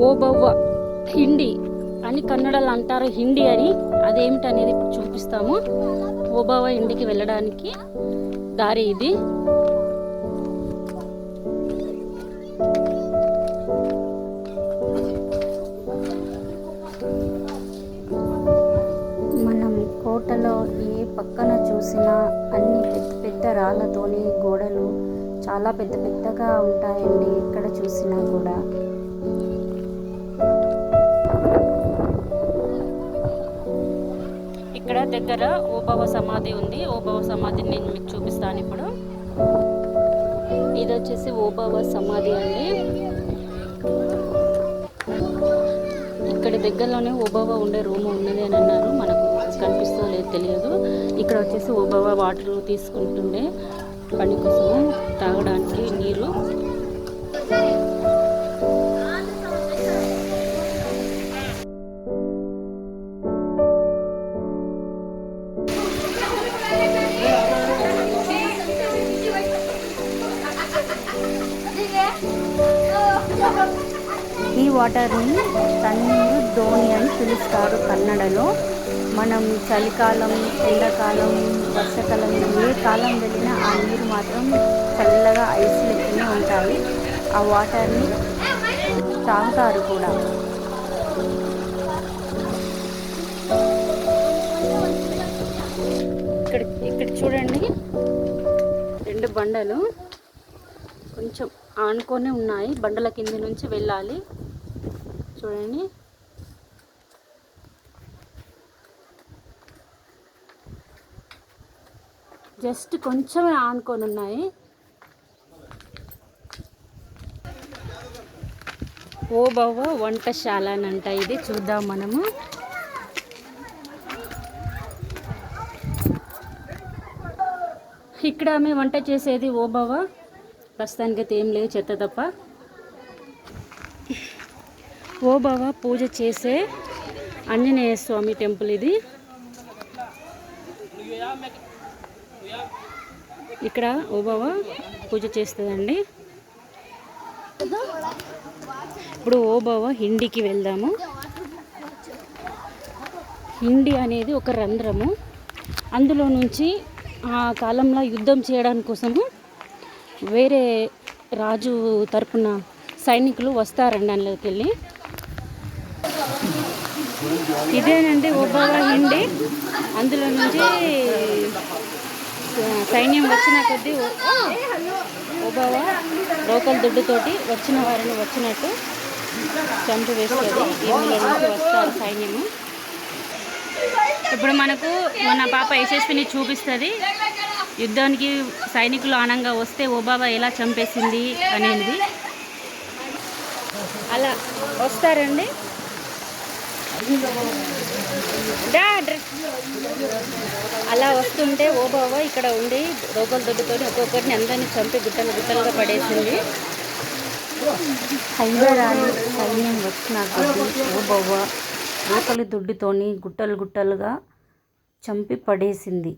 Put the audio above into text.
ఓబవ్వ హిండి అని కన్నడలో అంటారు, హిండి అని. అదేమిటనేది ఇప్పుడు చూపిస్తాము. ఓబవ్వ హిండికి వెళ్ళడానికి దారి ఇది. మనం కోటలో ఏ పక్కన చూసినా అన్ని పెద్ద పెద్ద రాళ్ళతోని గోడలు చాలా పెద్ద పెద్దగా ఉంటాయండి, ఎక్కడ చూసినా కూడా. ఇక్కడ దగ్గర ఓబవ్వ సమాధి ఉంది. ఓబవ్వ సమాధిని నేను మీకు చూపిస్తాను ఇప్పుడు. ఇది వచ్చేసి ఓబవ్వ సమాధి అండి. ఇక్కడ దగ్గరలోనే ఓబవ్వ ఉండే రూమ్ ఉన్నది అని అన్నారు. మనకు కనిపిస్తూ లేదు, తెలియదు. ఇక్కడ వచ్చేసి ఓబవ్వ వాటర్ తీసుకుంటుండే పని కోసం, తాగడానికి నీరు. ఈ వాటర్ని తన్నీరు ధోని అని పిలుస్తారు కన్నడలో. మనం చలికాలం, ఎండాకాలం, వర్షాకాలం ఏ కాలం వెళ్ళినా ఆ నీరు మాత్రం చల్లగా ఐస్ లెక్కనే ఉంటాయి. ఆ వాటర్ని తాగుతారు కూడా. ఇక్కడ చూడండి, 2 బండలు కొంచెం ఆనుకొని ఉన్నాయి. బండల కింద నుంచి వెళ్ళాలి. చూడండి, జస్ట్ కొంచెమే ఆనుకొని ఉన్నాయి. ఓబవ్వ వంటశాల అంట ఇది. చూద్దాం మనము. ఇక్కడ ఆమె వంట చేసేది ఓబవ్వ. ప్రస్తుతానికైతే ఏం లేదు, చెత్త తప్ప. ఓబవ్వ పూజ చేసే ఆంజనేయ స్వామి టెంపుల్ ఇది. ఇక్కడ ఓబవ్వ పూజ చేస్తుందండి. ఇప్పుడు ఓబవ్వ హిండికి వెళ్దాము. హిండి అనేది ఒక రంధ్రము. అందులో నుంచి ఆ కాలంలో యుద్ధం చేయడానికి కోసము వేరే రాజు తరపున సైనికులు వస్తారండి అందులోకి వెళ్ళి. ఇదేనండి ఓబవ్వ హిండి. అందులో నుంచి సైన్యం వచ్చిన కొద్దీ ఓబవ్వ రోకల దుడ్డుతోటి వచ్చిన వారిని వచ్చినట్టు చంపి వేస్తుంది. ఇందులో నుంచి వస్తారు సైన్యము. ఇప్పుడు మనకు మన పాప యశస్విని చూపిస్తుంది యుద్ధానికి సైనికులు ఆనంగా వస్తే ఓబవ్వ ఎలా చంపేసింది అనేది. అలా వస్తారండి. అలా వస్తుంటే ఓబవ్వ ఇక్కడ ఉండి రోకల దొడ్డుతో ఒక్కొక్కటిని అందరినీ చంపి గుట్టలు గుట్టలుగా పడేసింది. హైదరాబాద్ సైన్యం వచ్చిన కొద్దీ ఓబవ్వ రోకలి దొడ్డుతోని గుట్టలు గుట్టలుగా చంపి పడేసింది.